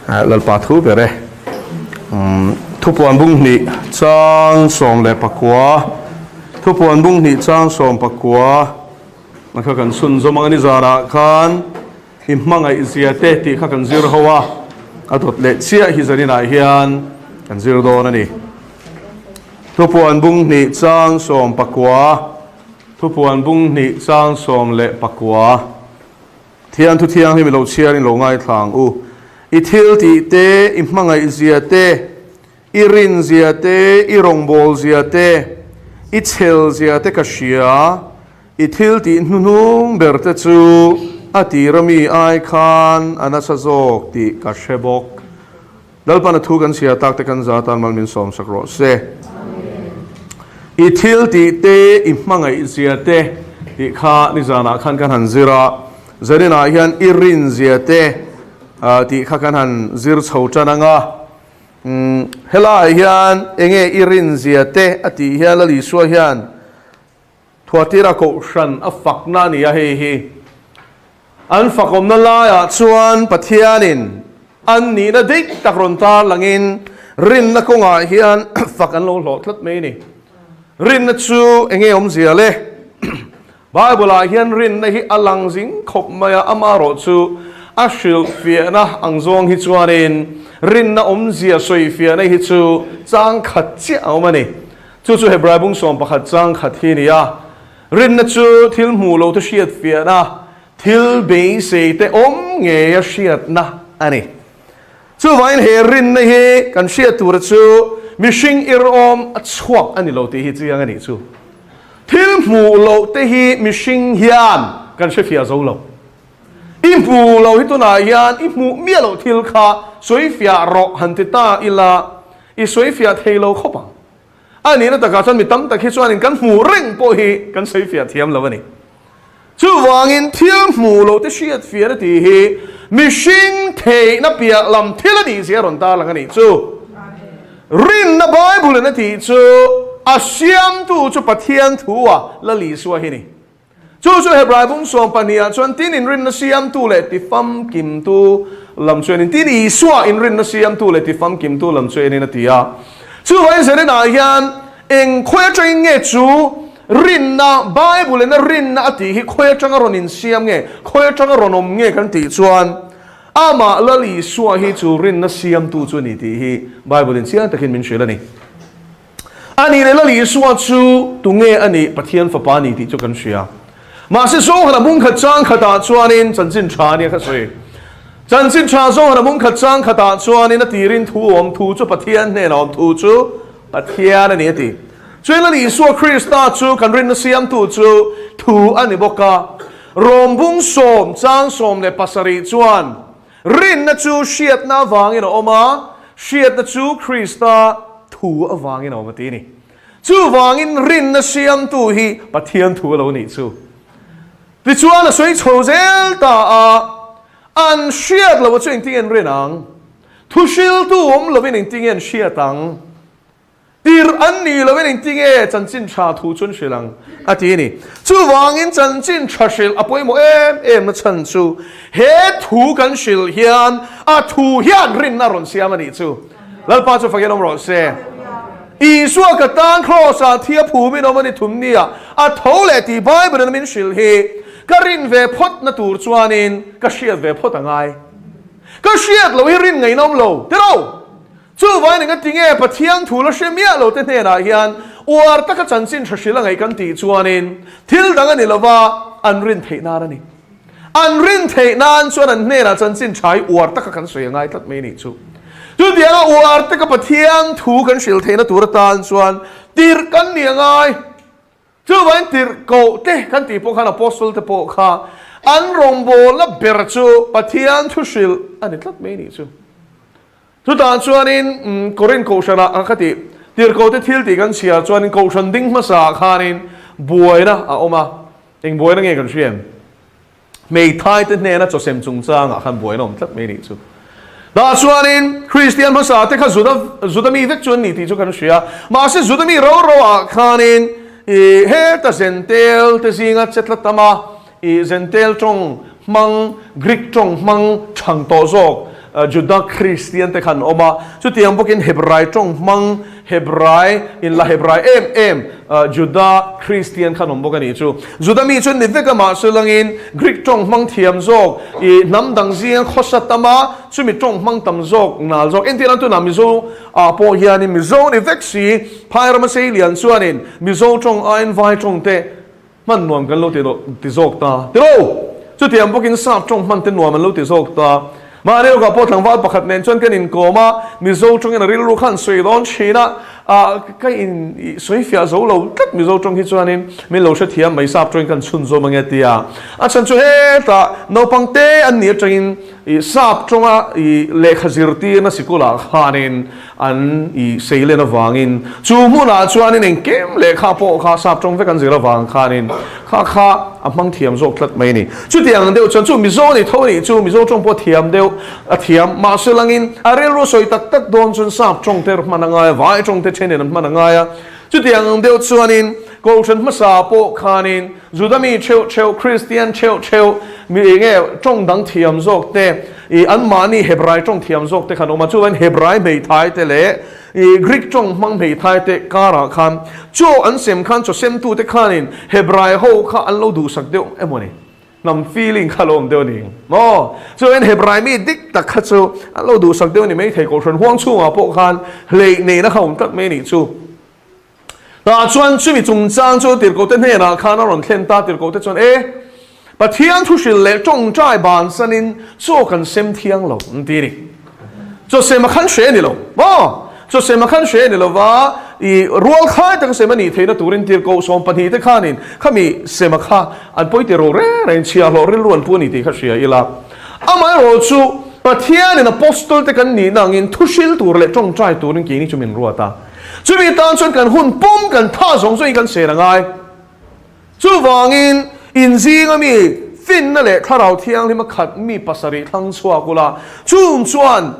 lalpa thu bere thupuan bung ni chang som le pakwa thupuan bung ni chang som pakwa nakha kan sun zomang ni zara khan himmangai ziate ti kha kan zir hawa atot le chia hi zarina hian kan zir do na ni thupuan bung ni chang som pakwa thupuan bung ni chang som le pakwa thian thu thiang hi lo chia in lo ngai thlang u ithil ti te immangai ziate irin ziate irongbol ziate ichel ziate kashia ithil ti hnunung berte chu ati rami ai khan anasazok ti kashebok dalpana thu kan sia tak te kan za tan malmin som sakro se ithil ti te immangai ziate ti kha ni zana khan kan hanzira zarina hian irin ziate ti kha kan han zir chho chananga hela hian enge irin ziate ati hian la li suwa hian thuatira ko shan a fakna ni a he an fakom na la ya chuan pathianin an ni na dik takron ta langin rin na ko nga hian fakan lo lo thlat me ni rin na chu enge zia le bible a hian rin na hi alang jing khop maya amaro chu a shil fia na angzong hi chuanin rin na zia soi fia na hi chu chang khat chi awmani chu hebrai bung som pakhat chang khat hi ni a rin na chu thil mu lo to shiat fia na thil be se te nge ya shiat na ani chu vain he rin na hi kan shiat tur chu mishing a chhuak ani lo te hi chiang ani chu thil mu lo te hi mishing hian kan she fia zo lo impu lo hi tu na hian imu mia lo thil kha soi fia ro han ti ta ila I soi fia thei lo khopa ani na ta ka chan mi tam ta khi chuan kan mu reng po hi kan soi fia thiam lo ani chu wangin thil mu lo te shiat fia ti hi mishing thei na pia lam thil ani zia ron ta lang ani chu rin na bible na ti chu asiam tu chu pathian thuwa la li suwa hi ni chu hebrai bung som pania chuan tin in rin na siam tu le ti fam kim tu lam chuan in tin I suwa in rin na siam tu le ti fam kim tu lam chuan in atia chu vai se na hian eng khoya chang nge chu rin na bible na rin na ati hi khoya chang ron in siam nge khoya chang ron om nge kan ti chuan ama lali suwa hi chu rin na siam tu chu ni ti hi bible in siam takin min shela ni ani le lali suwa chu tu nge ani pathian fa pa ni ti chu kan shia ma se so hana mung khat chang khata chuanin chanchin tha ni kha soi chanchin tha so hana mung khat chang khata chuanin a tirin thu om thu chu pathian ne nom thu chu pathian ani ti chuan ani so krista chu kan rin na siam tu chu thu ani boka rombung som chang som le pasari chuan rin na chu shiat na wangin oma shiat na chu krista thu awangin oma ti ni chu wangin rin na siam tu hi pathian thu lo ni chu ti chuan a soi chozel ta a an shiat lo chu ting rin ang thu shil tu lovin ting en shiatang tir an ni lovin ting e chanchin tha thu chun shilang ati ni chu wangin chanchin tha shil apoi mo em na chan chu he thu kan shil hian a thu hian rin na ron siam ani chu lalpa chu fagenom ro se Isua ka tang cross a thia phu mi no mani thum nia a thole ti bible min shil he karin ve phot na tur chuanin ka shiat ve phot angai ka shiat lo rin ngai nom lo te ro chu vai ni nga tinge pathian thu lo shemia lo te ne na hian war ta ka chanchin thashila ngai kan ti chuanin thil dang ani lova an rin thei na ra ni an rin thei nan chuan an ne na chanchin thai war ta ka kan soi ngai tat me ni chu chu dia war ta ka pathian thu kan shil thei na tur tan chuan tir kan ni ngai chu vai tir ko te kan ti po khan apostle te po kha an rombo la ber chu pathian thu shil ani tlat me ni chu chu tan chuanin korin ko shana akhati tir ko te thil ti kan sia chuanin ko shan ding ma sa khanin buaina a oma eng buaina nge kan siam mei thai te ne na cho sem chung chang a khan buaina om tlat me ni chu da chuanin christian ma sa te kha zudami vek chuan ni ti chu kan sia ma se zudami ro a khanin he ta zentel te zinga chetla tama zentel trong mang greek trong mang chang to zok Judah Christian te khan oma chu tiang bokin Hebrai tong mang Hebrai in la Hebrai Judah Christian khan om bokani chu Judah mi chun ni veka ma sulangin Greek tong mang thiam zok I nam dang ziang khosatama chu mi tong mang tam zok nal zok entilan tu na mi zo po hian mi zo ni veksi phairama sei lian chuanin mi zo tong ain vai tong te man nuam kan lo ti zok ta ti lo chu tiang bokin sap tong man te nuam lo ti zok ta mà nếu gặp bố thằng vợ bạc hạt nền chân cái in cổ mà mizo trong cái rilu khan suy đón China cái in suy phía dấu lâu tất mizo trong khi cho nên mình lâu sẽ thiam mấy sắp trong cái chun zo mang tia chân cho hết ta nấu bằng té anh nhớ trong in sắp trong lệ khazir ti na sikula khanin anh xây lên nó vàng in chú muốn là cho anh nên kem lệ khá bộ khá sắp trong cái gì là vàng khanin khá mang thiam zo tất mấy nè chú tiếng đều chân chú mizo này thôi nè chú mizo trong bộ thiam đều thiam mà sự langin rilu soi tất tất đón chân sắp trong thế mà ngay vài trong thế trên này mà ngay chú tiếng đều cho anh câu chuyện mà sắp bộ khanin Judah mi chêu Christian chêu mi nghe trong đằng thiam zo te anh mani Hebrai trong thiam zok te khan oma chu an Hebrai mei thai te le Greek trong mang mei thai te kara khan chu an sem khan chu sem tu te khanin Hebrai ho kha an lo du sak deu emoni nam feeling khalom deu ni mo chu an Hebrai mi dik tak kha chu an lo du sak deu ni mei thei ko thon huang chu ma po khan le ne na khom tat me ni chu ta chuan chu mi chung chang chu tir ko te ne na khan ron thlen ta tir ko te chuan bà thiên thu sĩ lệ trong trái bàn sân in cho cần xem thiên lâu đi đi cho xem mà khăn xe đi lâu cho xem mà khăn xe đi lâu và ruột khai tất cả xem mà nhị thấy nó tụi mình tiêu cầu xong phần hi tất cả nín kami xem mà khá anh bôi tiêu rồi anh chia rồi luôn buồn nhị thấy khá xe ila ama rồi chú bà thiên nên apostol tất cả nhị nàng in thu sĩ tụi lệ trong trái tụi mình kỹ ni cho mình ruột ta chú bị tan xuân cần hun bom cần tha giống xuân cần xe là ngay chú vàng in gì ngami fin na le kharau thiang lima khat mi pasari thang chua kula chum chuan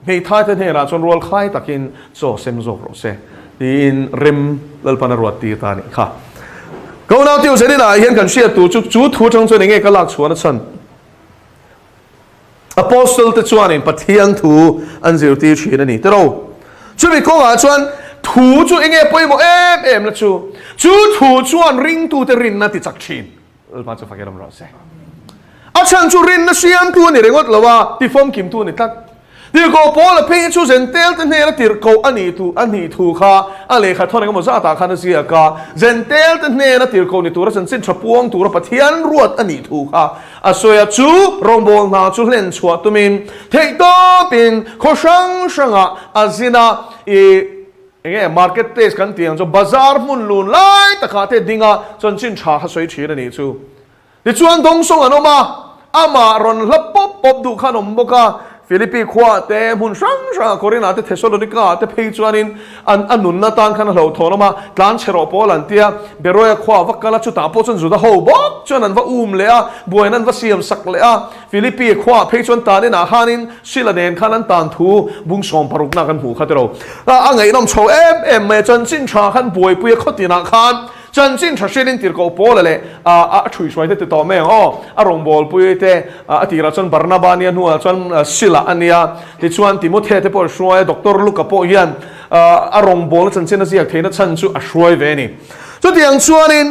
mei thai te hera chon rol khai takin cho sem zo ro se in rim lal pana ruat ti ta ni kha ko na tiu se ni na hian kan sia tu chu thu chang chon nge ka lak chuan chan apostle te chuan in pathian thu an zir ti thina ni te ro chu mi ko a chuan thu chu enge poimo em la chu thu chuan ring tu te rin na ti chak thin ma chu fakiram ro se a chan chu rin na siam tu ni rengot lawa ti fom kim tu ni tak tir ko pol pe chu zen tel te ne la tir ko ani tu kha a le kha thon ga mo za ta kha na sia ka zen tel te ne la tir ko ni tu ra san sin thapuang tu ra pathian ruat ani tu kha a soya chu rombol na chu len chua tu min thei to pin kho shanga azina nghe marketplace kan tiang cho bazar mun lun lai takha te dinga chon chin tha kha soi thira ni chu ti chuan dong song anoma ama ron lap pop du khanom boka Philippi khwa te mun sang Corina te Thessalonica te phei chuanin an nun na tan khan lo thonoma tlan chero polan tia beroya khwa wakala chu ta po chon Judah ho bok chon an va le a boinan va siam sak le a Philippi khwa phei chon ta ne na hanin silanen khan an tan thu bung som paruk na kan hu khatero a ngai nom chho em me chon chin tha khan boi pui khotina khan chân chính thật sự tin cầu Paul lệ chui xoay thế tao mẹ rong bol pui thế tira chân Barnabas nia nuo chân Sila ania thì chuan Timothy thế Paul xoay Doctor Luke Paul hiền rong bol chân chính là gì thế nó chân chú xoay về nè cho tiếng chuan in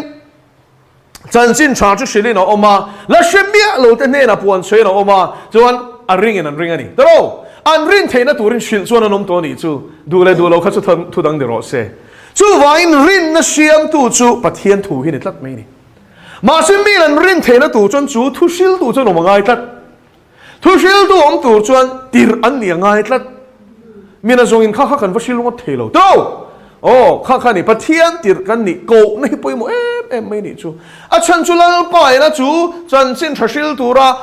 chân chính cha chú xử lý nó oma là xem bia lâu thế này là buồn xoay nó oma chuan ring anh đâu anh ring thế nó turin xịn chuan nó nôm to nị chú du lâu khát chú thu đăng để rõ xe chú vain rin na siam tu chú pathian thu hi ni tlat mai ni ma sim mi lan rin the na tu chon chú thu sil tu chon ma ngai tlat thu sil tu om tu chon tir an ni ngai tlat mina zong in kha kan va sil ngot thelo to kha ni pathian tir kan ni ko na hi poi mo em mai ni chú a chan chu lal pai na chú chan sin tha sil tu ra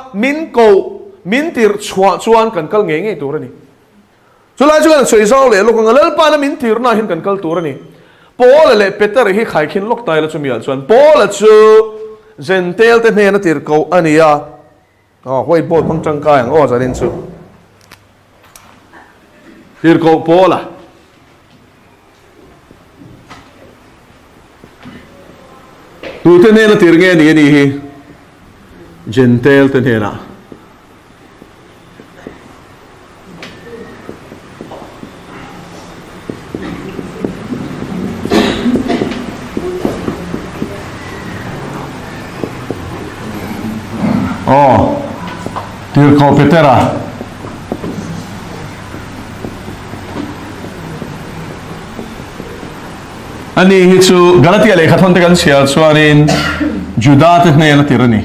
min tir chua chuan kan kal nge tu ra ni chú lai chu kan soi zo le lo kan lal pa na min tir na hin kan kal tu ra ni Paul le Peter hi khai khin lok tai la chu mial chuan Paul chu zentel te ne na tir ko ania hoi bot phang chang kai ang za din chu tir ko Paul tu te ne na tir nge ni hi zentel te ne na oh tir ko petera ani hi chu Galatia le khathon te kan sia chuanin Judah te hne na tirani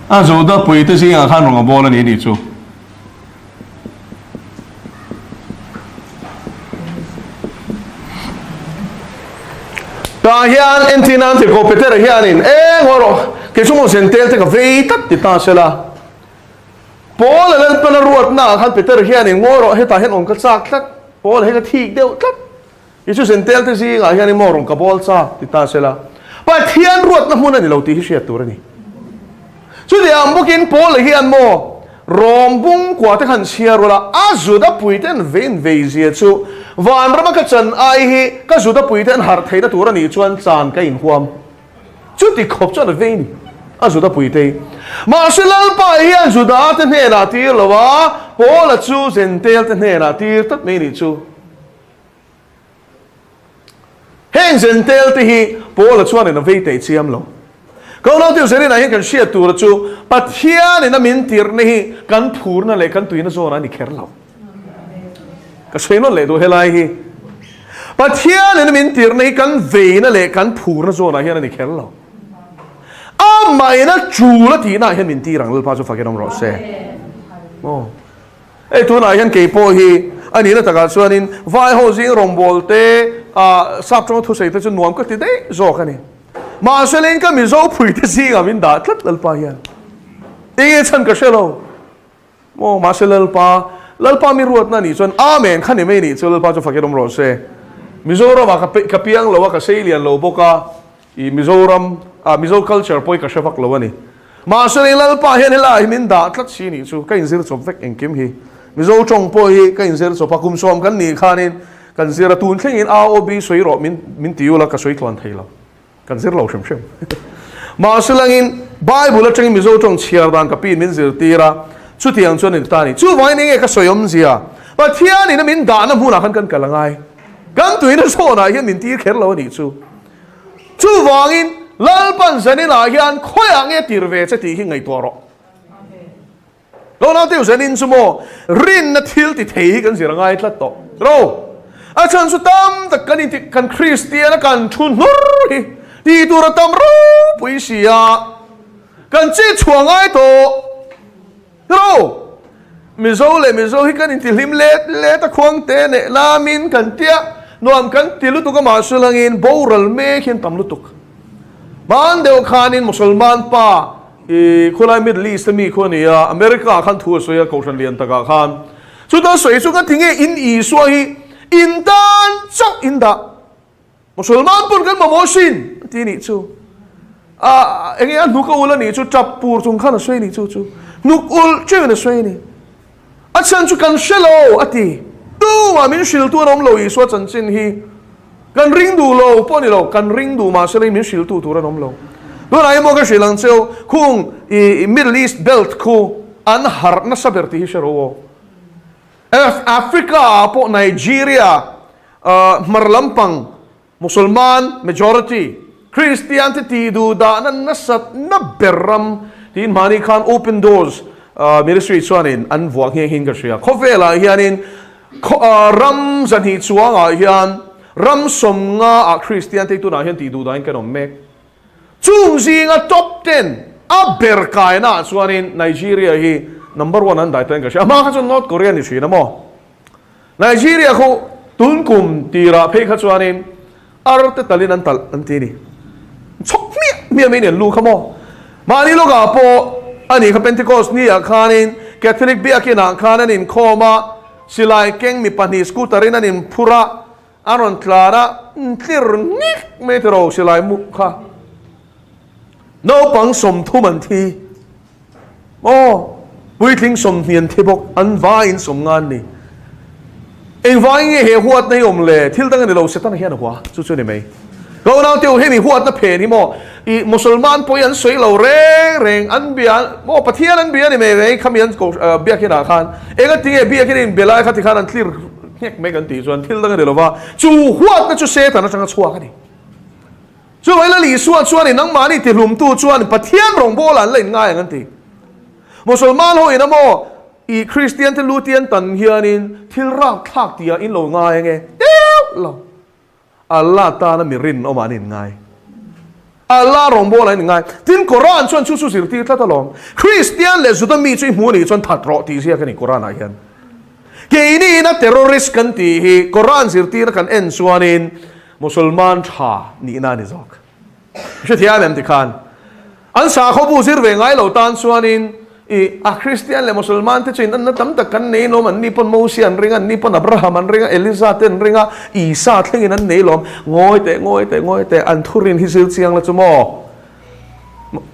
a Judah pui te singa khan ronga bol ani ni chu ta hian entinan te ko petera hianin ngoro ke chumo sentel te ka vei tat ti ta sela Paul le pana ruat na khan petera hianin ngoro he ta hen on ka chak tat Paul he ka thik deu tat isu sentel te si ga hianin morong ka bol cha ti ta sela pa thian ruat na hmun ani lo ti hi sia turani chu de am bukin Paul le hian mo rombung kwa te khan sia rola a Judah puiten vein veizia chu van rama ka chan ai hi ka Judah puiten har theina turani chuan chan ka in huam chu ti khop cha vein a Judah puite ma selal pa hian Judah te ne na ti lowa Paul chu sentel te ne na ti tat me ni chu heng sentel te hi Paul chuan in a veite chiam lo câu nói tiêu seri này kan share tu chu pathian in a min tir nei kan phur na le kan tuina zona ni kher lo ka sei no le do helai hi pathian in a min tir nei kan ve na le kan phur na zona hian ni kher lo a mai na chu la ti na hian min ti rang le pa chu fakiram ro se oh tu na hian ke po hi ani na taka chuanin vai ho jing rombol te sap tong thu sei te chu nuam ka ti dei zo ka ni ma selen ka mi zo phui te si ga min da tlat lalpa hian e chan ka shelo mo ma selal pa lalpa mi ruat na ni chon amen khani me ni chol pa chu fakiram ro se mizoram ka piang lo ka selian lo boka I mizoram mizo culture poi ka shafak lo ani ma selen lalpa hian hela min da tlat si ni chu ka in zir chop vek engkim hi mizo chong poi ka in zir chop kum som kan ni khanin kan zira tun thlengin aob soi ro min tiula ka soi tlan theilo kan zir lo shem shem ma selangin bible atang mizo tong chiar dan ka pin min zir tira chu tiang chuan in tani chu vai ni ka soyom zia pa thian in min da na huna kan kalangai kan tuina so na hian min tir kher lo ni chu wangin lalpan zanin a hian khoyang e tirve che ti hi ngai to ro lo na teu zanin sumo rin na thil ti thei kan zira ngai tlat to ro a chan su tam tak kan Christian kan thun nur hi ti tu ra tam ro pui sia kan chi chuang ai to ro mizo hi kan in tilim le ta khuang te ne lamin kan tia nuam kan tilu tu ka ma sulangin boral me khin tam lutuk man deu khanin musulman pa khulai Middle East mi khonia America khan thu soya kaushan lian taka khan chu ta soi chu ka tinge in I so hi in dan chok in da musulman pun kan mamosin ti ni chu enge an nuka ula ni chu chapur chung khana soi ni chu nuk ul che na soi ni achan chu kan shelo ati tu ma min shil tu rom lo I so chan chin hi kan ring du lo poni lo kan ring du ma sele min shil tu ram lo do na mo ka shilang cheu khung I Middle East belt khu an har na saber ti shero Africa po Nigeria marlampang musulman majority Christianity du da na nasat na berram tin mani khan open doors ministry chuanin an vuang hin ka sia khofela hianin ram zan hi chuanga hian ram som nga Christianity tu na hian ti du da in kanom mek chung zinga top 10 a berkai na chuanin Nigeria hi number 1 an dai ten ka sia ma kha North Korea ni china mo Nigeria ko tun kum tira phe kha chuanin arte talin an tal an ti ni chok mi ne lu khamo mani lo ga po ani kha Pentecost ni akhanin Catholic bi akina khanan in khoma silai keng mi pani scooterin anin phura aron clara tir nik metro silai mu kha no pang som thu man thi puitling som hian thibok an vain som ngan ni eng vai nge he huat nei om le thil tang ni lo setan hian hwa chu ni mai go now teu he mi huat na phe ni mo I musulman po yan soi lo reng an bian mo pathian an bian ni me ve khamian ko bia khina khan enga tinge bia khin belai khati khan an clear nek me kan ti chuan thil tang ni lo wa chu huat na chu se ta na changa chua ka ni chú vậy là lý suất chuan thì nắng mani thì lùm tu chuan bắt thiên rồng bô lan lên ngay ngân thì Musulman hồi namo i Christian thì Lutheran tần hiền in thil rak thak tia in lo ngay nghe lo Allah ta na mirin o manin ngay Allah rong bô lan ngay tin Quran chuan chu chu sir ti thla talom Christian le zuda mi chui mu ni chuan that ro ti sia kan Quran a hian ke ini na terrorist kan ti hi Quran sir ti na kan en chuanin Musulman tha ni na ni zok she thiam em ti khan an sa kho bu sir ve ngai lo tan chuanin a Christian le Musulman te chin an tam tak kan nei no man ni pon Moses an ringa ni pon Abraham an ringa Elisa ten ringa Isa thlengin an nei lom ngoi te an thurin hi sil chiang la chumo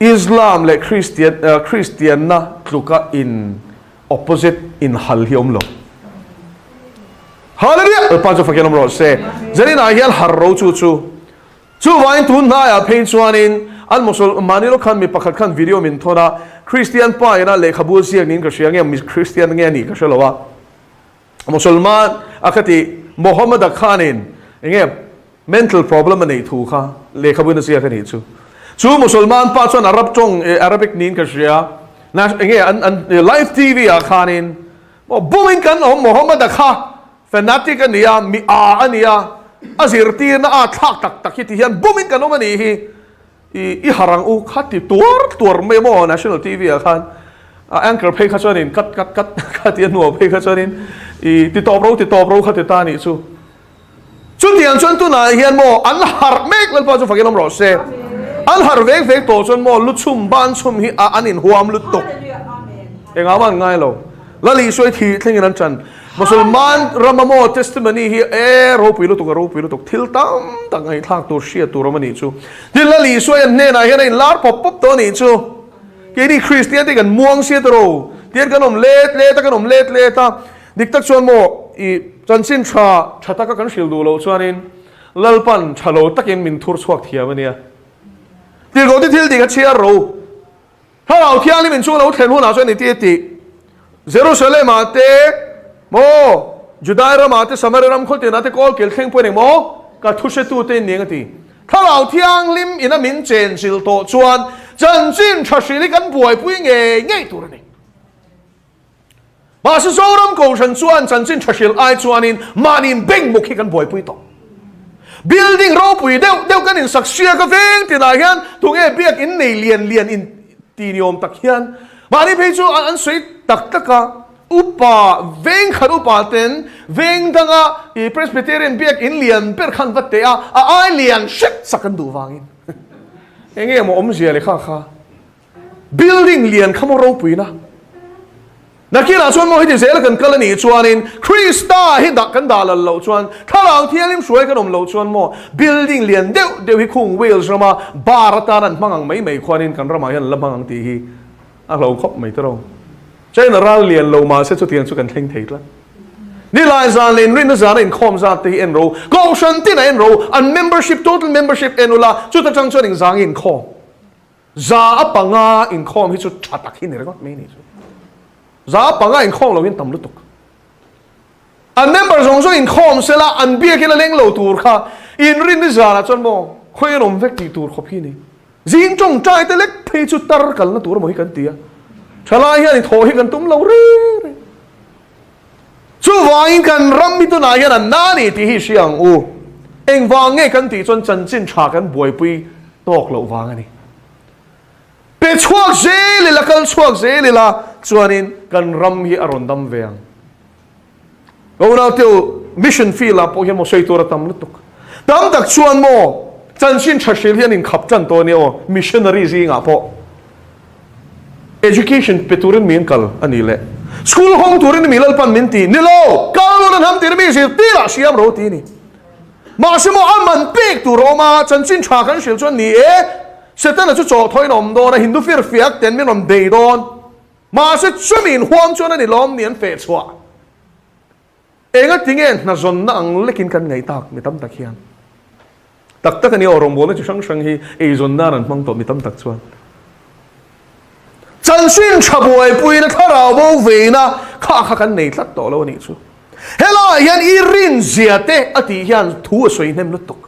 Islam le Christian na tluka in opposite in hal hiom lo Hallelujah pa jo fakelom ro se zani na hial har ro chu wain tun na ya phein chuanin al Musulman lo khan mi pakhat khan video min thona Christian pa ina le khabul siang nin ka siang mi Christian nge ni ka shalowa Musulman akati Muhammad khanin nge mental problem nei thu kha le khabun sia ka ni chu Musulman pa chuan Arab tong Arabic nin ka sia na nge an live TV a khanin mo bumin kan Muhammad kha fanatic ania mi a ania azirti na a thak tak hi hian bumin kan mani hi i harang u khati tur me mo national TV a khan anchor phe kha chuanin kat yan no phe kha chuanin i ti top ro khati ta ni chu tiang chuan tu na hian mo an har mek lal pa chu fakelom ro se an har vek to chuan mo luchum ban chum hi anin huam lut tok engaman ngai lo lali soi thi thlengin an chan Musulman ramamo testimony hi ro puilu tuk thil tam tangai thak tur sia tur mani chu dilali soi an ne na hian in lar pop to ni chu ke ni Christian ti kan muang sia tro tian kanom let ta diktak chon mo i chanchin tha ta ka kan shil du lo chuanin lalpan thalo takin min thur chuak thia mania til go ti thil ti ka chia ro halo thiang ni min chu lo thlen hu na chuan ni ti Jerusalem ate mo Judairam ate Samariram kholte na te kol kel theng poning mo ka thuse tu te ningati thalau thiang lim ina min chen sil to chuan chanchin thashili kan buai pui nge tur ni ma se zoram ko shan chuan chanchin thashil ai chuanin manin beng mukhi kan buai pui to building ro pui deu kan in saksia ka veng ti na hian tunge biak in nei lian in ti niom tak hian mani pe chu an sui tak ka upa veng khat upa ten veng danga i Presbyterian biak in lian per khan vatte a ai lian shit sakan du wangin enge mo omzia le kha building lian khamoro puina nakila chuan mo hi zel kan kalani chuanin Krista hi dak kan dalal lo chuan thalang thialim suai kan lo chuan mo building lian deu hi khung Wales rama baratanan mangang mai khwanin kan rama hian lamangang ti hi a lo khop mai tro general lian lo ma se chu tiang chu kan thleng thei tla ni lai zan len rin zan in khom za te en ro go shan tin en ro an membership total membership enula chu ta chang chuan in zang in khom za apanga in khom hi chu thatak hi ni regot me ni chu za apanga in khom lo in tam lu tuk an member zong so in khom sela an bia ke la leng lo tur kha in rin ni za la chuan mo khoi rom vek ti tur khop hi ni zing chong chai te lek phei chu tar kal na tur mo hi kan tia chalai hian tho hi kan tum lo re chu wangin kan ram mi tu na hian an na ni ti hi siang u eng wang nge kan ti chon chan chin tha kan buai pui tok lo wang ani pe chuak zeli la kal chuak zeli la chuanin kan ram hi aron dam veang go na teu mission field a po hian mo sei tur tam lutuk tam tak chuan mo chan chin tha shil hian in khap chan to ni o missionary zi nga po education peturin min kal ani le school home turin milal pan minti nilo kalon ham tir mi sil tila siam ro ti ni ma se mo aman pek tu roma chanchin tha kan sil chon ni e setan chu cho thoi nom do na hindu fir fiak ten min nom dei don ma se chumin huam chon ani lom nian fe chwa enga tingen na zon na ang lekin kan ngai tak mi tam tak hian tak tak ani orom bo me chu sang hi e zon na ran mang to mi tam tak chuan chân xuyên chập bồi bùi nó thở vào vô về na khá khăn này lát tổ lâu này chú hello hiện irin ziate ati hiện thua xoay nem lút tục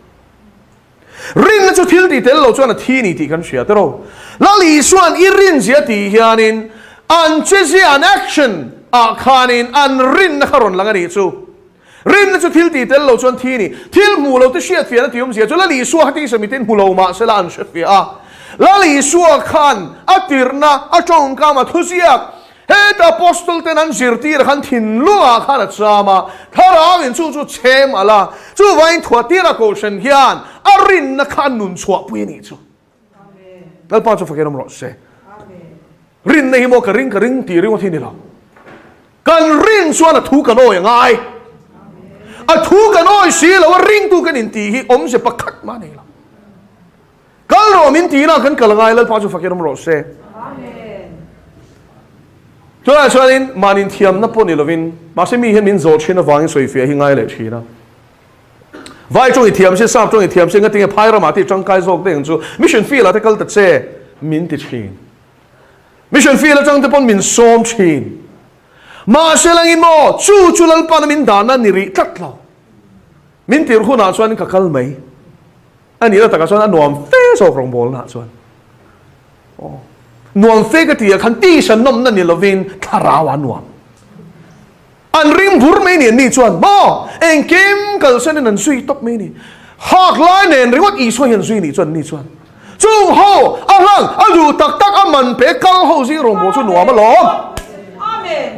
rin na chu thil ti tel lo chuan a thi ni ti kan hria te ro la li suan I rin zia ti hianin an che zia an action a khanin an rin na kharon langa ni chu rin na chu thil ti tel lo chuan thi ni thil mu lo te hriat fian a tium zia chu la li suan hati samitin mu lo ma sela an hriat fia la li suan khan a tirna a tong ka ma thusiak het apostol ten an zirtir khan thin lunga khan a chama tharawin chu chem ala chu vain thuatira ko shen hian arin na khan nun chua pui ni chu amen dal pa chu fakerom ro se amen rin nei mo ka ring ti ring thi ni lo kan ring suan a thu kan oi ngai a thu kan oi si lo ring tu kan in ti hi om se pakhat ma nei lo kal ro min ti na kan kal ngai lal pa chu fakerom ro se cho nên manin thiam na poni lovin ma se mi hen min zo china wang soi fia hi ngai le china vai trong I thiam se sam trong I thiam se ngating phai ra ma ti trong kai zok deng chu mission feel la te kal ta che min ti chin mission feel la trong te pon min som chin ma se lang in mo chu lal pa na min dana ni ri tat lo min tir khu na chuan ka kal mai ani la ta ka chuan anuam fe so rong bol na chuan nuam fe ka tia khan ti san nom na ni lovin tharawa nuam an rim bur mai ni chuan mo en kim kal sen nan sui top mai ni hak lai nen ringot I so hian sui ni chuan chung ho alang adu tak aman pe kal ho zi rom bo chu nuam lo amen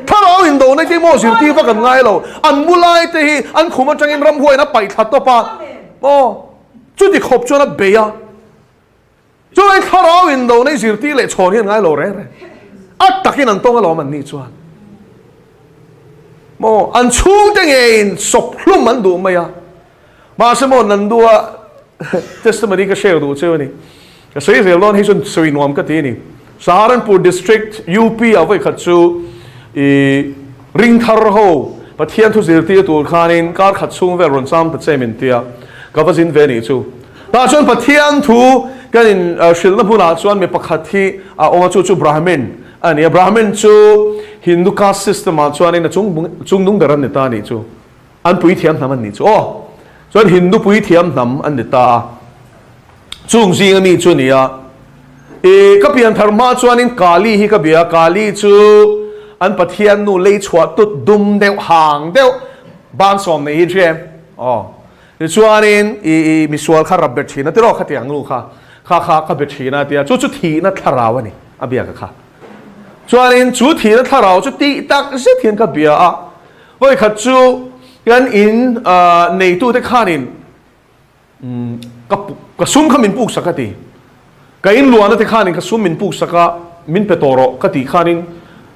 tharaw in do na ti mo sir ti va kan ngai lo an mulai te hi an khuma changin ram huai na pai that to pa mo chu ti khop chu na be ya cho anh tháo in đâu này zirti lệ chọn hiện ngay lỗ rẻ ắt takin anh tông lo mình ni chuan mo anh chung tiếng in sop lum anh đủ mày à mà xem mo anh đủ testimony cái share đủ chưa này cái sấy giờ lon hay xuân suy nuam cái gì này Saharanpur district UP ở với khát chu ring thar ho bắt hiện thu zirti tu khanin car khát chung về ron sam tất sẽ mình tia cái vật gì về này chu ta chuan bắt hiện thu cái shil na puna chuan me pakhat hi oma chu brahmin ani brahmin chu Hindu caste system a chuan in chung dung daran ni ta ni chu an pui thiam nam an ni chu chuan Hindu pui thiam nam an ni ta chung jing mi chu ni a ka pian tharma chuan in kali hi ka bia kali chu an pathian nu lei chhuat tut dum deuh hang deuh ban som nei hi threm chuan in misual kha rabbet thina tiro khatiang lu kha ka bet thina tia chu thi na tharaw ani abia ka chuan in chu thi na tharaw chu ti tak se thian ka bia a hoi khat chu yan in nei tu te khanin ka sum khamin puk sakati ka in luana te khanin ka sum min puk saka min petoro ka ti khanin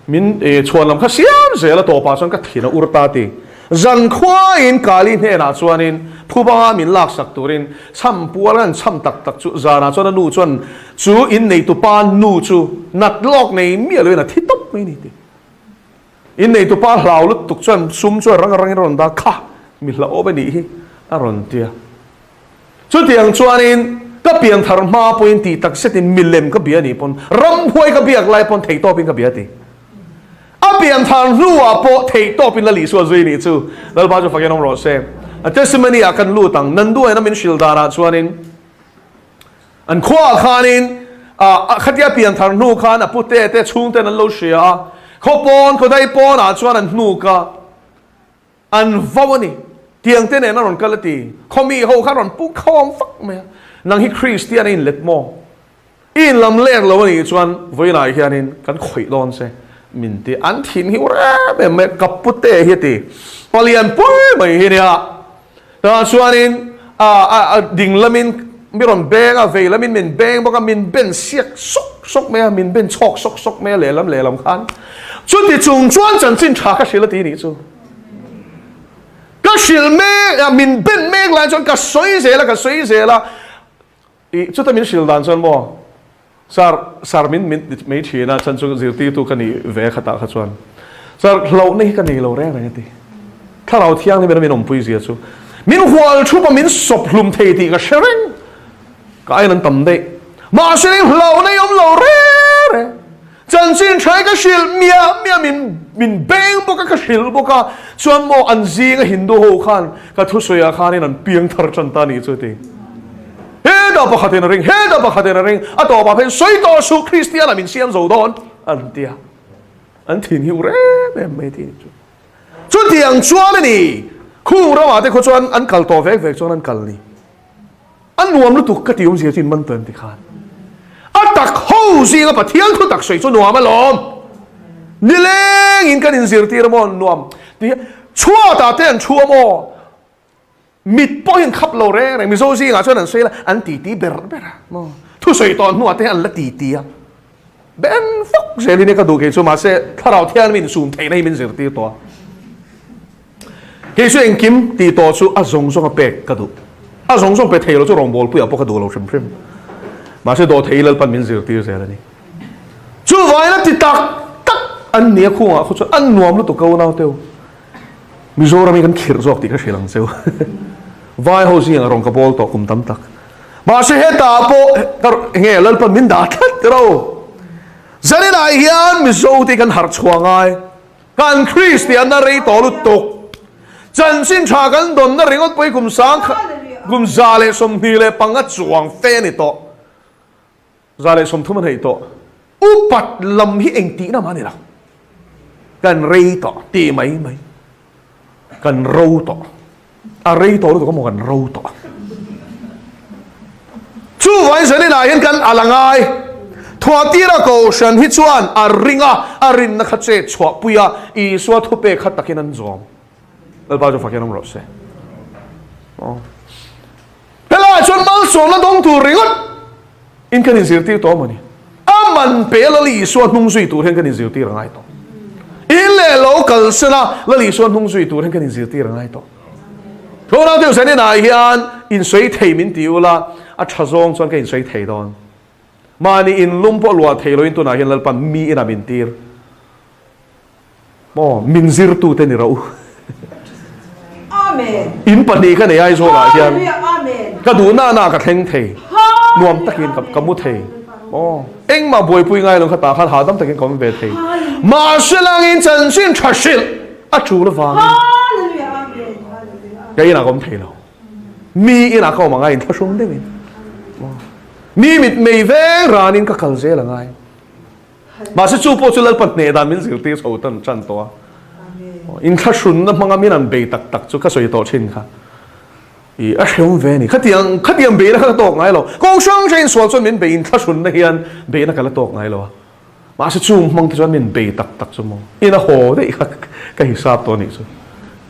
min chuan lam kha siam zela to pa chon ka thina urta ti zan khwa in kali ne na chuan in phubanga min lak sak turin cham pualan cham tak chu zana chuan nu chuan chu in nei tu pan nu chu nat lok nei mi lo na thitop mai ni ti in nei tu pa hlau lut tuk chuan sum chu rang ron da kha mi hla o ba ni hi a ron tia chu tiang chuan in ka piang thar ma point ti tak setin milem ka bia ni pon ram huai ka biak lai pon thei to pin ka bia ti apian thang lua po thei to pin la li so zui ni chu dal ba chu faken ong ro se a testimony akan lu tang nandu ena min shildara chuanin an khwa khanin a khatia pian thang nu khan a pute te chung ten an lo shia khopon ko dai pon a chuan an nu ka an vawani tiang te ne na ron kalati khomi ho khan ron pu khom fak me nang hi Christian in let mo in lam lek lo ni chuan voina hianin kan khoi lon se min ti an thin hi ra me kapute hi ti palian pui mai hi nia ta chuanin ding lamin miron beng a ve lamin min beng boka min ben siak sok me min ben chok sok me le lam khan chu ti chung chuan chan chin tha ka shila ti ni chu ka shil me min ben me la chuan ka soi ze la i chu ta min shil dan chuan mo sar min me thina chan chu zirti tu kani ve khata kha chuan sar lo nei ka nei lo re re ti tharau thiang ni min om pui zia chu min hwal thu pa min sop hlum thei ti ka shereng ka ai nan tam de ma shereng lo nei om lo re chan chin thai ka shil mia min beng boka ka shil boka chuan mo an zinga Hindu ho khan ka thu soya khan in an piang thar chan ta ni chu ti da pa khaten ring he da pa khaten ring a to pa phen soi to su Christian amin siam zo don an tia an thin hiu re me thi chu tiang chuan ni khu ra ma te ko chuan an kal to vek chuan an kal ni an nuam lu tu ka tium sia chin man tan ti khan a tak ho si nga pathian khu tak soi chu nuam a lom ni leng in kan in zir tir mon nuam ti chua ta ten chua mo mit po hin khap lo re mi so si nga chuan an sei la an ti ber mo thu soi ton nu ate an la ti a ben fok zeli ne ka du ke chu ma se tharau thian min sum thei nei min zir tir to ke su en kim ti to chu a zong zong a pek ka du a zong zong pe thei lo chu rong bol pu ya po ka du lo shim shim ma se do thei lal pan min zir tir se la ni chu vai na ti tak an nia khu a khu chu an nuam lu tu ko na teu Mizoram kan khir zok ti ka shelang seu vai ho si rong ka bol to kum tam tak ma se he ta po nge lal pan min da that ro zani na hian mizo ti kan har chuangai kan Christian na rei to lu tok chan sin tha kan don na ringot poi kum sang kum zale som hi le panga chuang fe ni to zale som thuman hei to upat lam hi eng ti na ma ni la kan rei to ti mai kan râu to a rei to lu ko mo kan râu to chu vai se ni na hian kan alangai thua tira ko shan hi chuan a rin na kha che chwa puya I swa thu pe kha takin an zom al ba jo fa kenam ro se hela chon mal so na dong tu ringot in kan in zir ti to mani aman pe la li swa nung sui tu hen kan in zir ti rangai to in le local sana la li suan hung sui tur hen kan in zir ti rangai to ko na teu sani na hian in sui thei min tiu la a thazong chuan ka in sui thei don mani in lumpo lua thei lo in tu na hian lalpan mi in a min tir mo min zir tu te ni ro amen in pani ka nei ai zo la hian amen ka du na ka thleng thei nuam takin ka mu thei eng ma boi pui ngai lo kha ta kha ha dam takin kom ve thei ma shilang in chen sin thashil a chu la wang hallelujah amen cái nào cũng thấy đâu mi cái nào không mà ngay thao xuống đấy mình mi mít mày về ra nên các khẩu dễ là ngay mà sẽ chụp bộ chụp lên bật nè đàn mình giữ tiêu sầu tân chân to in thao xuống nó mang mình ăn bể tắc tắc chụp các sợi to trên khá ý ở xuống về này khát tiếng bể nó khát to ngay lo công sáng trên số cho mình bể in thao xuống này anh bể nó khát to ngay lo mà sẽ chụp mang cho mình bể tắc tắc cho mong in nó hồ đấy cái hisab to này chứ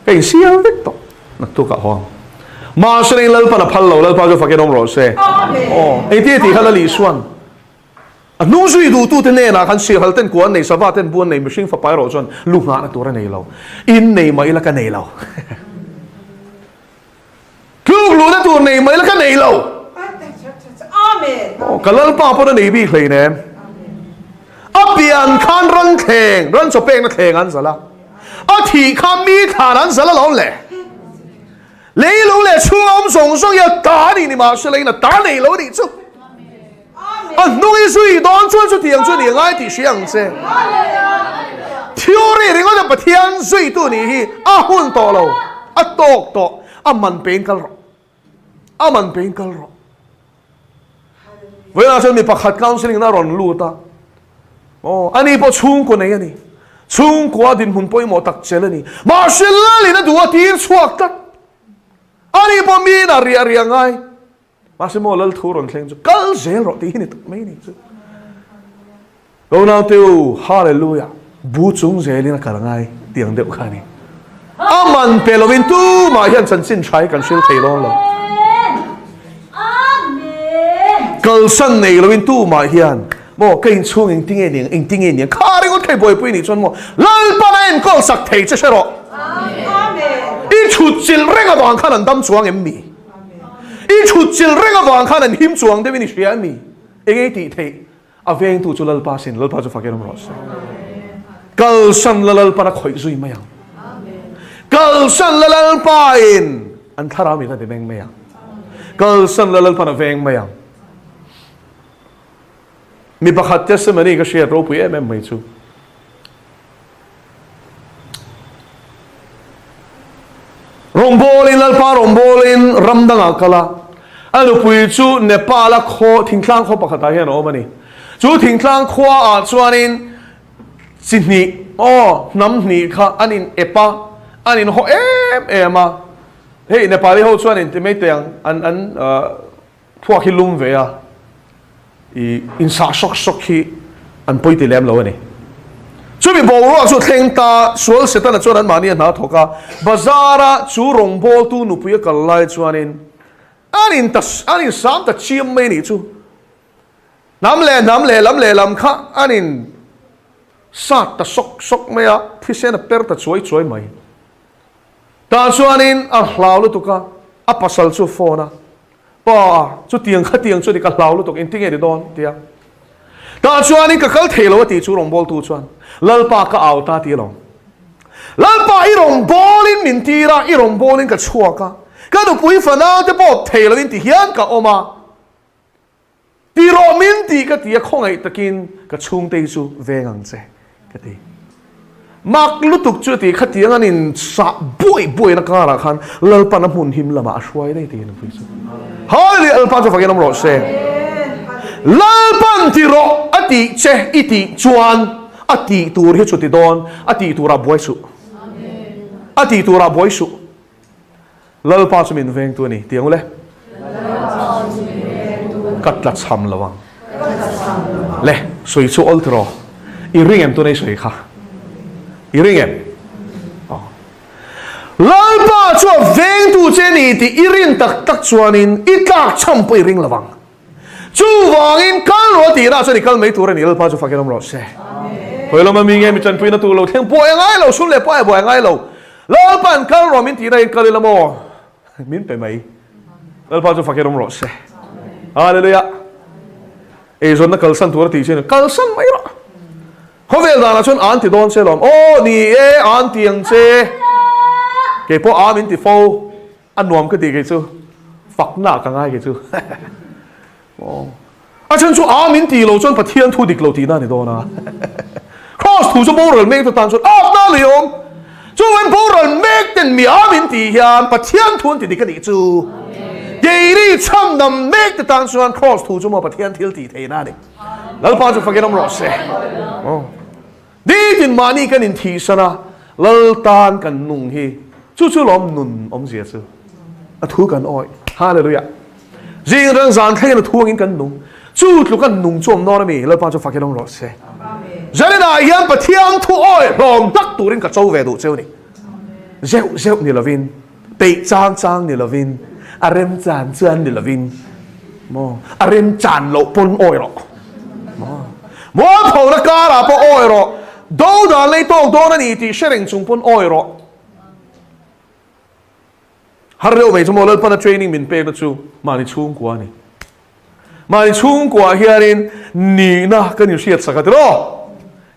cái siêu đấy to nó tu cả hoang mà sẽ lên pa na phal lo lal pa cho fakir ông rồi se ấy thì khá là lý xuân nung suy đủ tu thế này là khán sĩ hal tên quan này sava tên buôn này machine pha pai rồi chọn lục ngã là tu ra này lâu in này mấy là cái này lâu cứ lục là tu này mấy là cái này lâu amen cái lal pa po này bị khơi nè apian khan run cho pek na theng an sala thì kham mi khan an sala lâu lệ lấy lâu lệ chu ông song song ya đá你嘛是lấy là đá你lâu你就弄一水当转出天出你爱的相子跳你你我就不天水度你去混到了多慢变个了慢变个了为啥说你把黑刚是那人路的อันนี้พอชุ่มกว่านี้นี่ชุ่มกว่าดินหุ่นป่วยหมอตักเจริญนี่มาเชื่อเลยนะดูว่าทีนสวกตัดอันนี้พอมีน่ะเรียงไงมาเชื่อมอลล์ทูรอนเคลงจุกัลเซลรอตีนี่ตักไม่นี่จุเราหน้าเตียวฮาเลลูยาบูจุงเซลินะกันไงเตียงเดียวกันนี่มันเปลวินตูมาเห็นฉันสิ้นใช้กันชิลเทลอนแล้วกัลสันในลวินตูมาเห็นโม่ก็อินช่วงอินติ้งเองเนี่ยข้าเรื่องก็แค่บ่อยๆนี่จนโม่ลัลปานะเองก็สักเทจะใช่หรออีชุดจิลเร่งกับวางข้านันดำจวงเอ็มมีอีชุดจิลเร่งกับวางข้านันหิมจวงเดวินิเชียมีเองไอ้ตีเทอาเวงตูจุลัลปาสินลัลปาจะฟักเกนมรสกัลสันลัลปานะคอยซุยไม่ยังกัลสันลัลปาอินอันทารามีกันเดเวงไม่ยังกัลสันลัลปานะเวงไม่ยังมีประคัตเจสมันนี่ก็เชียร์รูปุยไม่ชูรองโบลินลัลปารองโบลินรำดังอักละ anh lúc bây chú Nepal khó thỉnh thoảng khó bạc tay hiện ở bên chú thỉnh thoảng khó cho nên xin nhị nắm nhị khá anh in epa anh in họ em mà hey Nepal họ cho nên thì mấy tiếng anh thua khi lung về à in sa sok khi anh bơi đi làm lâu này chú bị bảo rồi chú thèn ta sual sẽ ta là cho anh mà niên nào thoka bazara chú rong bol tu nụ bia cả lại cho nên anh in sáng ta chiêm mấy này chú nắm lệ làm khác anh in sát ta sok mấy à thì sẽ là per ta chuối mấy ta cho nên lao luôn tu cả pasal chú phone chú tiếng chú đi cả lao luôn tu in tiếng gì đó tiếng ta cho nên cái thế lo thì chú rong bol tu cho lalpa ka au ta ti long lalpa irong bolin min tira irong bolin ka chuaka ka du pui fana te bo thelo in ti hian ka oma ti ro min ti ka ti khong ai takin ka chung te su vengang che ka ti mak lutuk chu ti khatiang anin sa boi na ka ra khan lalpa na mun him lama shwai dei ti na pui su hali alpa chu fagenam ro se lalpan ti ro ati che iti chuan ati tur hi chuti don ati tura boy su ati tura boy su lal pa chu min veng tu ni tiang le kat la cham lawang le soi chu ol tro I ring em tu nei soi kha I ring em lal pa chu veng tu che ni ti I rin tak chuanin I tlak cham po I ring lawang chu wangin kal ro ti na chu ni kal mei tur ni lal pa chu fakenom ro se hồi lâu mà mình nghe mình chân pui nó tu lâu thêm bồi ngay lâu xuống lại bồi ngay lâu lâu bạn câu rồi mình tí này câu là mò mình phải mấy lâu bao giờ phải cái đông rồi xe Hallelujah ấy rồi nó câu sanh tuổi tí chứ câu sanh mấy đó không phải là chun ăn thì đón xe làm nì ăn tiền xe cái bộ ăn mình thì phô ăn nuông cái gì cái chứ phật nã cái ngay cái chứ chân chú ăn mình thì lâu chun phải thiên thu địch lâu tí na này đó na cross thu cho bố rồi make tan chun na liom chú anh bố rồi make tên mi amin ti hian pa thiên thun ti cái gì chú vậy đi chăm nằm make tan chun cross thu cho mà pa thiên thiếu ti thế na đi lal pa chú phải cái nông rót xe đi tin mani cái nín thi sana lal tan cái nung hi chú lom nun gì chú thu cái oi hallelujah riêng rằng gian thấy là thu cái nung chú lúc cái nung chôm nó mi lal pa chú phải cái nông rót xe giờ này là hiện bát thiên thu oi lòng đắc tu đến cả châu về đủ châu này rêu ni là vin bị trang ni là vin arem chan ni là vin mo arem chan lộ pon oi rồi mo phô na cá là pon oi rồi đâu đã lấy tông đâu na ni sharing chung pon oi rồi har rêu mấy chúng mo lên pan training min pe na chu mà ni chung quá ni mà ni chung quá hiarin ni na cái ni siết sakat rồi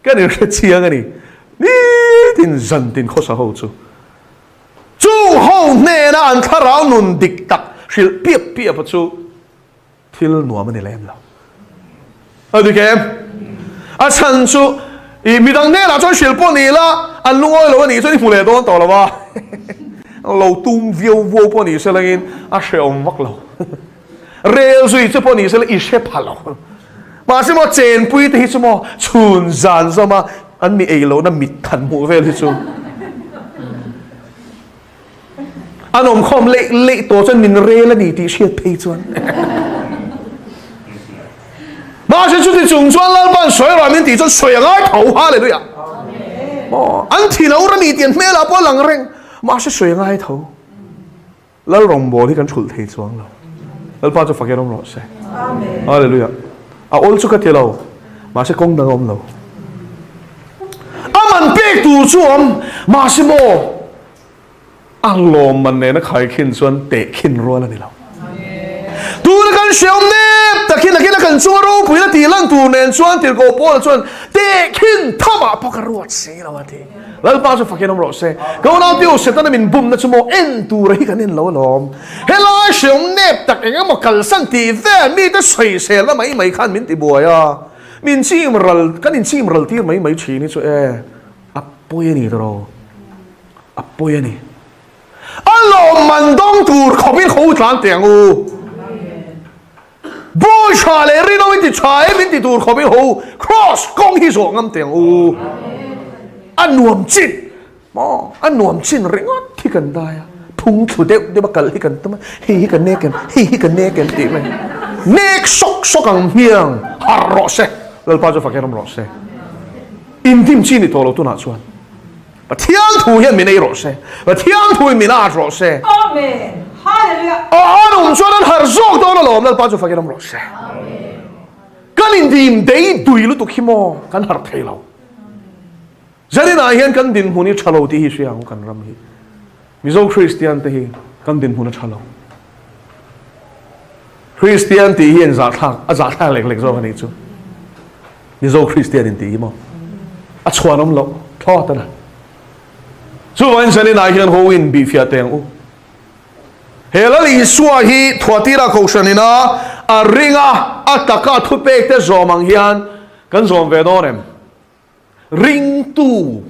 cái này rất chiang cái này tin dân tin khó sao chú chú hậu nè na anh khá rau nôn địch tắc xịt bia bớt chú thiếu nua mà này làm đâu được em chân chú mi đang nè là cho xịt bò nè là anh lung oi lâu nè cho đi phụ lệ đó tao là ba lâu tung viêu vô bò nè sẽ là in xịt ông mắc lâu rêu rồi cho bò nè sẽ là ít xếp hà lâu mà xem mà chèn bùi thì xem mà chun dàn sao mà anh mi ấy lâu nó mịt thần mù về đi chú anh ông không lệ tổ chân mình rê là đi thì siết pay chuan mà xem chú thì chung chuan lal ban soi rồi mình thì chuan soi ngay thầu hallelujah anh thì nào ra đi tiền mẹ là bao lăng reng mà sẽ soi ngay thầu lal rong bò thì cần chul thế chuan lâu lal bao giờ phải cái rong rồi sẽ hallelujah ol chu ka telo ma se kong dang om lo aman pek tu chuam ma se mo lom man ne na khai khin chuan te khin ro la ni lo tu na kan shom ne takin kan chu ro pui la ti lang tu nen chuan tir go pol chuan te khin thama pa ka ruat se la wa ti lal pa chu fakin om ro se ko na tiu se ta na min bum na chu mo en tu ra hi kan en lo lom hela shom ne tak engam mo kal sang ti ve mi ta soi se la mai khan min ti boya min chim ral kan in chim ral ti mai chi ni chu apoi ni ro apoi ni alo man dong tur khobin khou tlang tiang u bôi chà lệ rin ông ti chai min ti tur khobi ho cross kong hi zo ngam teng u an nuam chin mo an nuam chin ringot thi kan da ya thung thu de bakal hi kan tama hi kan ne kan hi kan ne kan ti mai nek sok ang hiang har ro se lal pa jo fa keram ro se in tim chi ni to lo tu na chuan but thiang thu hian min ei ro se but thiang thu min a ro se Amen. Hallelujah. anum chuan har zok do lo lal pa jo fa keram ro se kan in dim dei dui lu tu khimo kan har thei lo zarina hian kan din huni thalo ti hi siang kan ram hi mizo Christian te hi kan din huna thalo Christian ti hian za thak lek zo ni chu mizo Christian in ti hi mo a chuanom lo tho ta na chu wan zarina hian ho in bi fia teng u helali suwa hi thuatira ko shanina a ringa ataka thupek te zomang hian kan zom ve donem ring tu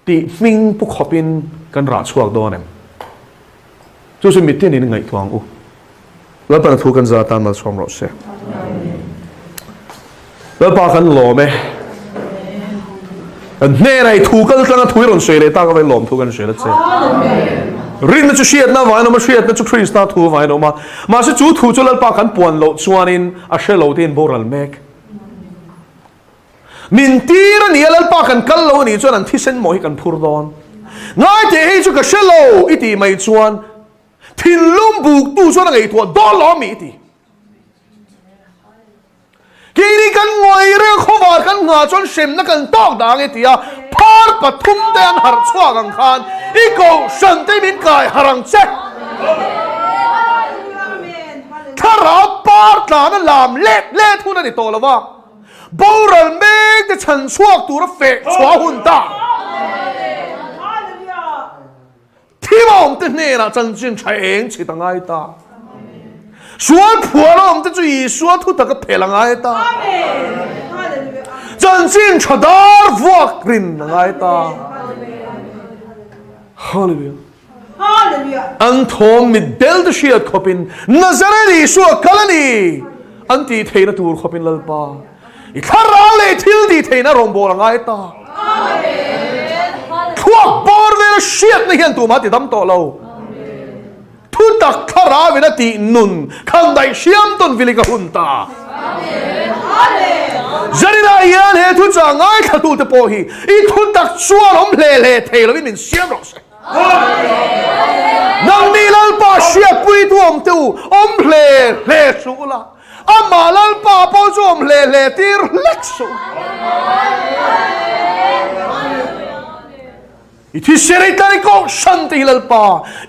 ti ming pu khopin kan ra chuak donem chu su mitin in ngai thuang u la pa thu kan za tan mal som ro se la pa kan lo me an ne rai thu kal tanga thui ron se le ta ka vai lom thu kan se la che rin na chu shiat na vai no ma shiat na chu trees ta thu vai no ma se chu thu chu la pa kan puan lo chuanin a shelo tin boral mek min tira ni alal pa kan kal lo ni chuan an thisen mo hi kan phur don ngai te hi chu ka shelo iti mai chuan thin lum buk tu chuan ngai thua do lo mi ti kini kan ngoi re khowar kan nga chuan sem na kan tok dang etia phar pathum te an har chua gang khan i ko shan te min kai harang che thara par tla na lam le thu na ni to lawa boral mek te chan chuak tur fe chua hun ta thi mom te ne na chan chin chaeng chi ta ngai ta suan phualom te chui suan thu ta ka phelangai ta chan chin chadar vuak rin ngai ta hallelujah Hallelujah. an thom mi del de shiat khopin nazareni su kalani anti theina tur khopin lalpa i khara le thil di theina rom bol ngai ta amen thuak bor ve shiat na hian tu ma ti dam to lo thu tak khara ve na ti nun khang dai shiam ton vilika hunta amen zarina yan he thu cha ngai khatu te po hi i thu tak chuan om le thelo min siam ro se nang ni lal pa shia pui tu om le su la ama lal pa po chu om le tir lek su i thi seri tari ko shanti lal pa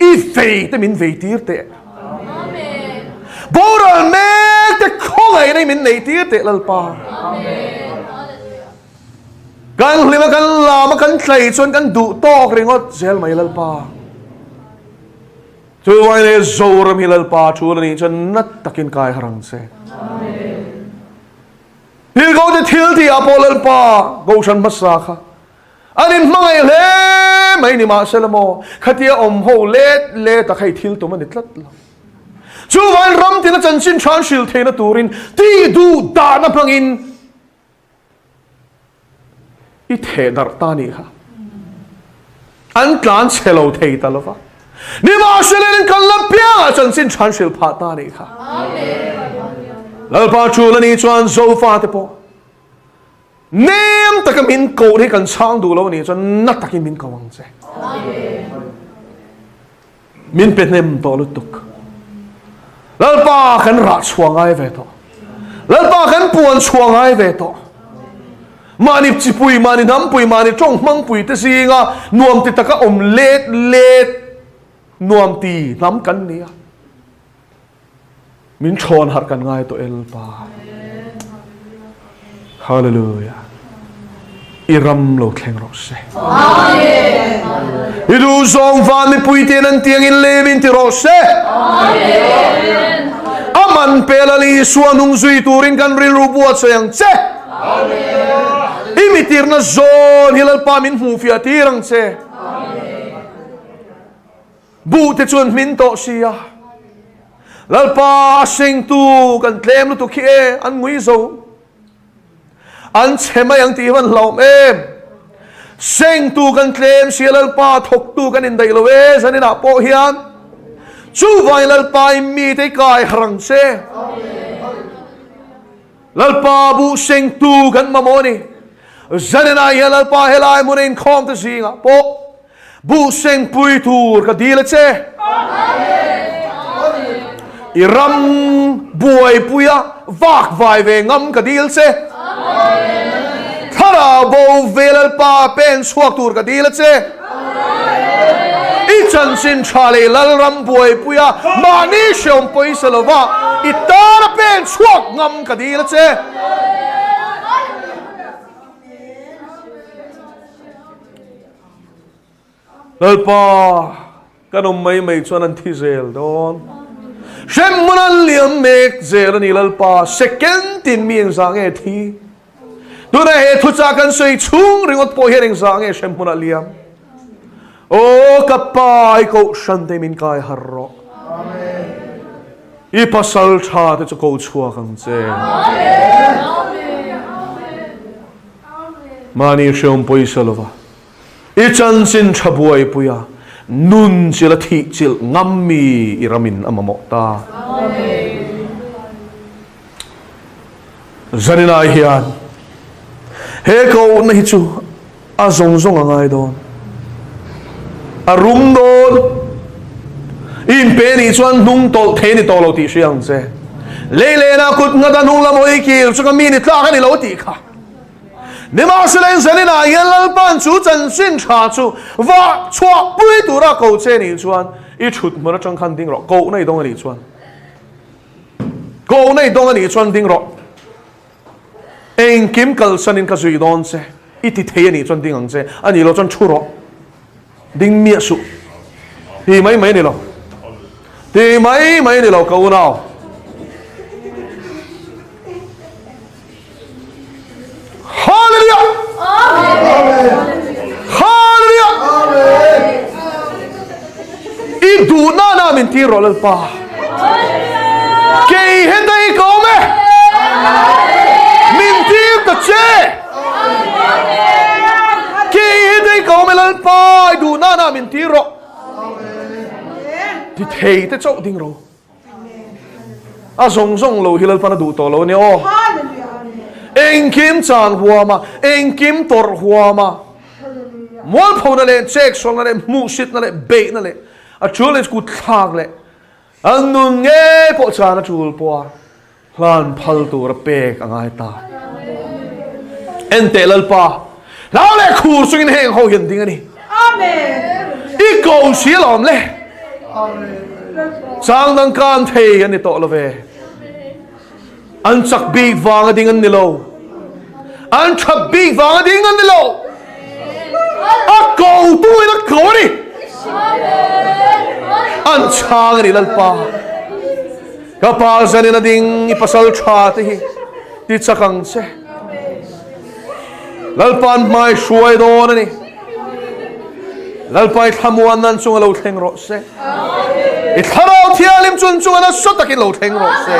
i fei te min fei tir te amen boral me te khongai nei min nei tir te lal pa amen kan lima kan lama kan thlai chuan kan du tok ringot zel mai lal pa chu wai ne zoram hi lal pa chu ni chuan nat takin kai harang se amen hil go de thil ti apol lal pa go shan masa kha anin mangai le mai ni ma selamo khatia om ho le ta khai thil to man tlat lo chu wai ram tin chan chin than shil theina turin ti du da na pangin i the dar ta ni ha an tlan chelo thei ta lova ni ma shelen kan la pya chan sin than shil pha ta ni ha amen lal pa chu la ni chuan zo fa te po nem takamin ko ri kan chang du lo ni chuan na takin min kawang che amen min pet nem to lu tuk lal pa kan ra chuangai ve to lal pa kan puan chuangai ve to mani chipui mani nam pui mani chong mang pui te singa nuam ti taka om let nuam ti nam kan nia min chon har kan ngai to el pa hallelujah iram lo thleng ro se amen idu song van mi pui te nan tiang in le min ti ro se amen aman pelali suanung zui turin kan ril ru buat sayang che amen imitir na zon hilal pa min hu fia tirang che amen bu te chuan min to sia lalpa sing tu kan tlem lu tu khi e an ngui zo an chema yang ti van lom em sing tu kan tlem si lalpa thok tu kan in dai lo e zanina po hian chu vai lalpa mi te kai harang se lalpa bu sing tu kan mamoni zanina ya lalpa helai munin khom te singa po bu sing pui tur ka dile che iram buai puya vak vai ve ngam ka dil se thara bo velal pa pen suak tur ka dil se i chan sin chale lal ram buai puya mani shom poi salova itara pen suak ngam ka dil se lalpa kanum mai chuan an thi zel don shem munan liam mek zer ni lalpa second tin mi sang e thi tu na he thu cha kan soi chung ringot po hering sang e shem munan liam o kapai ko shante min kai harro amen I pasal cha te ko chua kang che mani shom poi salova I chan sin chabuai puya nun chila thi chil ngammi iramin amamokta zanina hian he ko na hi chu a zong zong angai don a rum don in pe ni chuan nung tol the ni tolo ti siang che le na kut nga da nung lamoi ki chu ka mi ni tla ka ni lo ti kha ni ma se len zanina yan lal pan chu chan sin cha chu wa chua pui tu ra ko che ni chuan I chut mo na chang khan ding ro ko nei dong ani chuan ko nei dong ani chuan ding ro eng kim kal sanin ka zui don se I ti the ani chuan ding ang che ani lo chuan chu ro ding mia su ti mai ni lo ti mai ni lo ko nao Hallelujah! Hallelujah! I du na min ti rolal pa. Kei hendai ko me. Min ti ta che. Kei hendai ko me lal pa du na min ti ro. Ti thei te chau ding ro. A song lo hilal pa na du to lo ni o. Eng kim chan huama eng kim tor huama mol phau na le check sol na le mu sit na le be na le a chul is ku thak le an nun nge po cha na chul po hlan phal tur pek angai ta en telal pa lao le khur sungin heng ho hian ding ani amen I ko silom le amen chang dang kan thei ani to lo ve an chak big wang ding an nilo an chak big wang ding an nilo a ko tu ina ko ni an chang ni lalpa ka pa zan ina ding ipasal cha te hi ti chakang se lalpan mai shuai don ani lalpai thamuan nan chung lo thleng ro se I tharo thialim chun chung ana sotakin lo thleng ro se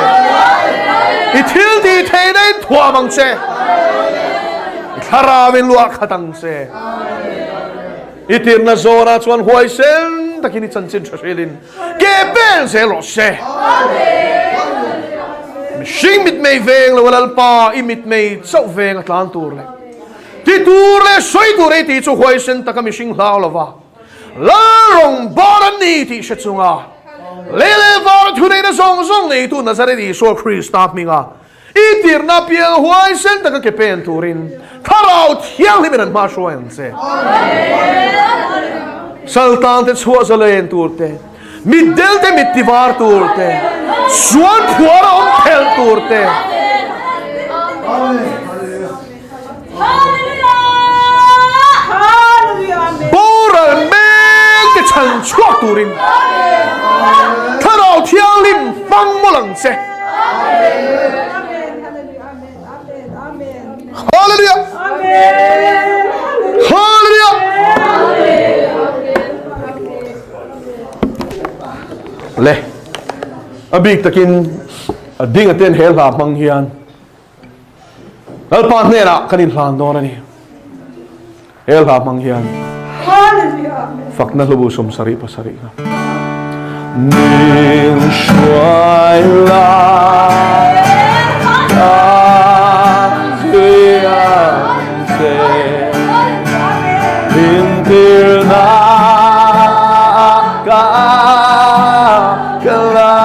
I thil ti thei nei thua mang se I tharawin lua khatang se I tirna zona chuan huai sen takin I chanchin thashilin ke ben se lo se mishing mit mei veng lo lalpa I mit mei chau veng atlan tur le ti tur le soi tur e ti chu huai sen taka mishing hlau lova la rong baran ni ti shechunga lele var thu nei na zong nei tu nazare di so Christ mi nga I tir na piang huai sen taka ke pen turin tharau thiang limen ma shoen se saltan te chua zalen turte middel te mittivar turte suan phuara on thel turte boral meng te chan chuak turin tharau thiang lim bang molang se Hallelujah! Hallelujah! Le abik takin ding aten hel ha mang hian alpa ne na kanin hlan do ni hel ha mang hian Hallelujah. fakna lubu som sari pasari na nin shuai la Intirna ka kala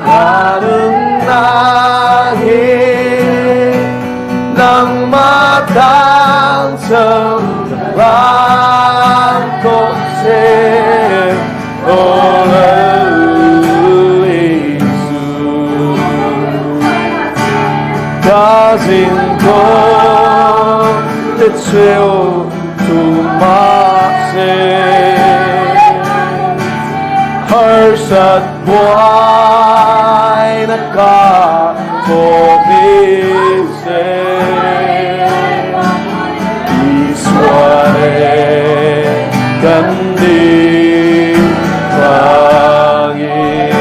karunahi ng matang sembahan ko se oleh Yesus kasih ko Tseo tumase harsat buhay na kapobise isware kandi pangin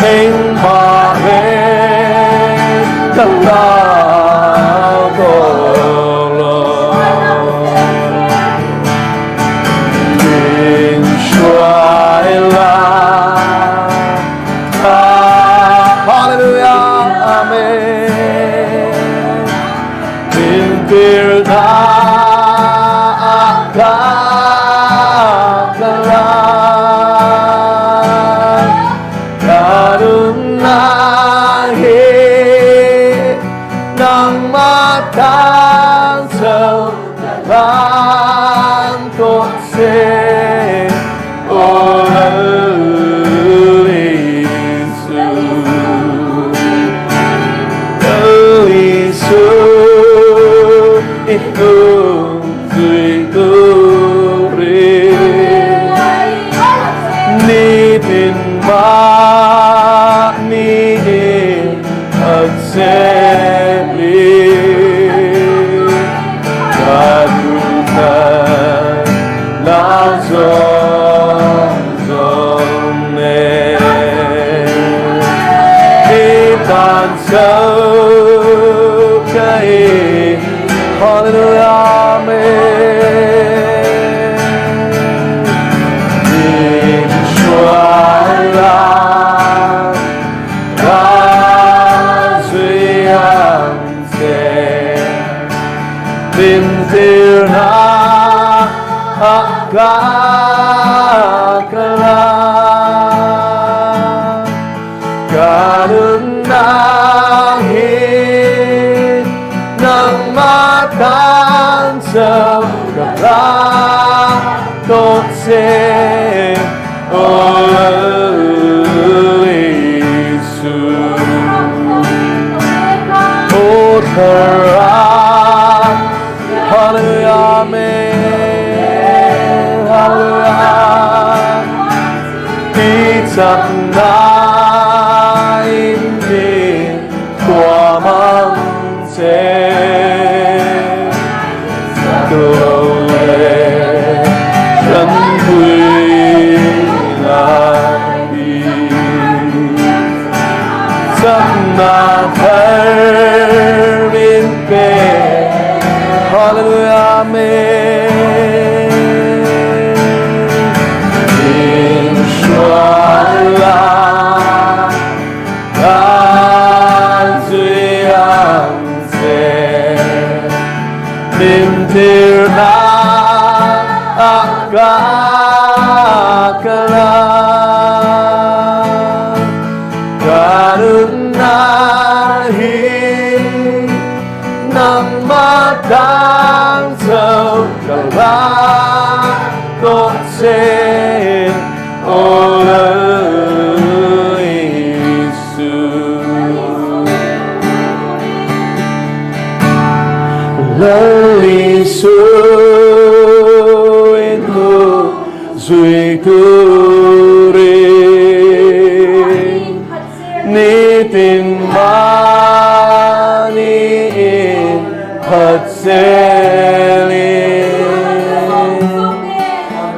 heng mahen kalah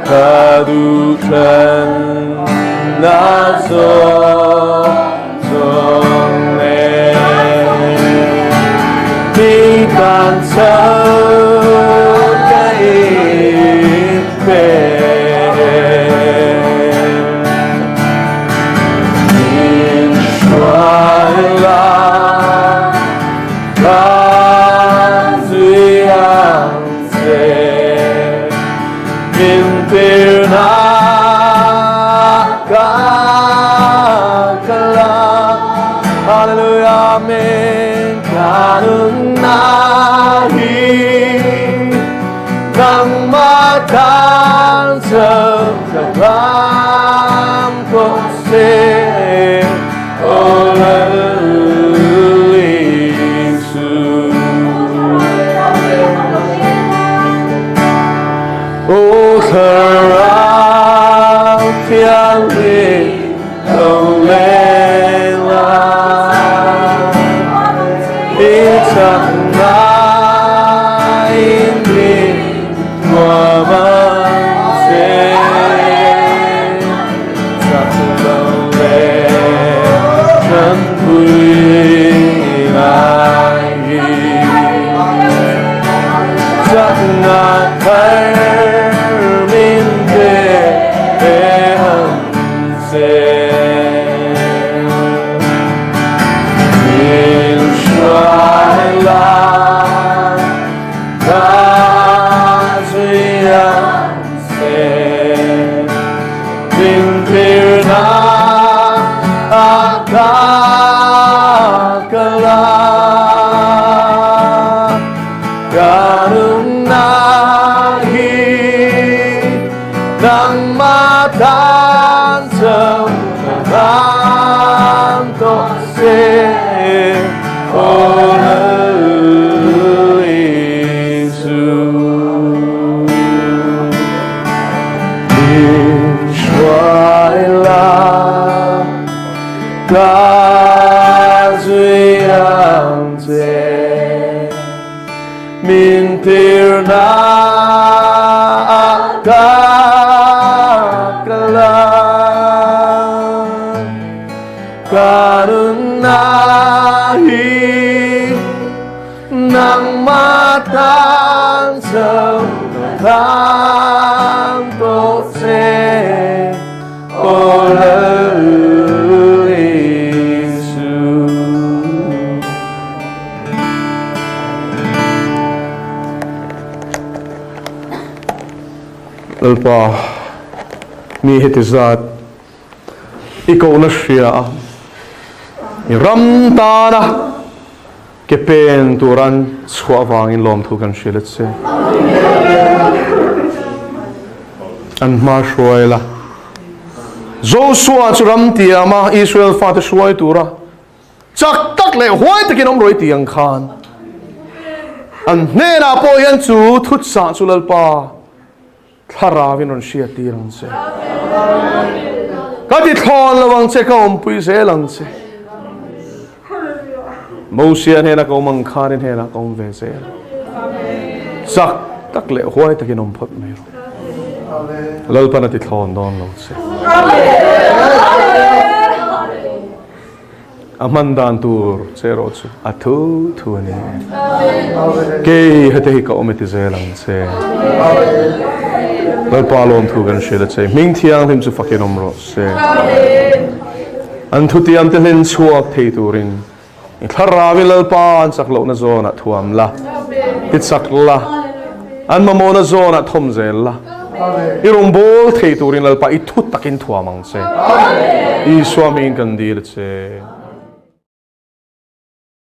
Kadu thân đã rồi đi tan sâu cái về nhìn xoay la ta duy an sẽ nhìn tiêu na Hallelujah, amen. Ganun nahi nang matan sa kalam ko se olalisu. O sarap yang di Isang nainggit mamansin sa tulawin ng buhay sa nakarminte Nang matan sa kanto se olalisu. Israela kazuiante mintir na karunahi ng matan sa kanto se olalisu. Alpa mi hitizat ikaw na siya ramtana kepen turan swavangin lom thukan shilet se an ma shwaila Joshua churam tiama Israel fa te shwai tura chak tak le hoi takin roi tiang khan an nena po yan chu thut sa chulal pa tharavin on shia tirang se kati thon lawang che ka pui se lang se Moses hena ko mang kharin hena ko ve se sak tak le hoi takin om phot me lal pa na ti thon don lo se amandan tur zero chu atu tu ni ke hate hi ka ometi zelang se lal pa lom thu gan shela che ming thiang him chu fakin omro se an thu ti am te len chuak thei turin tharawi lal pa an sak lo na zona thuam la tit sak la an mamona zona thom zel la irong bol thei turin lal pa i thut takin thuamang se I swami kan dir che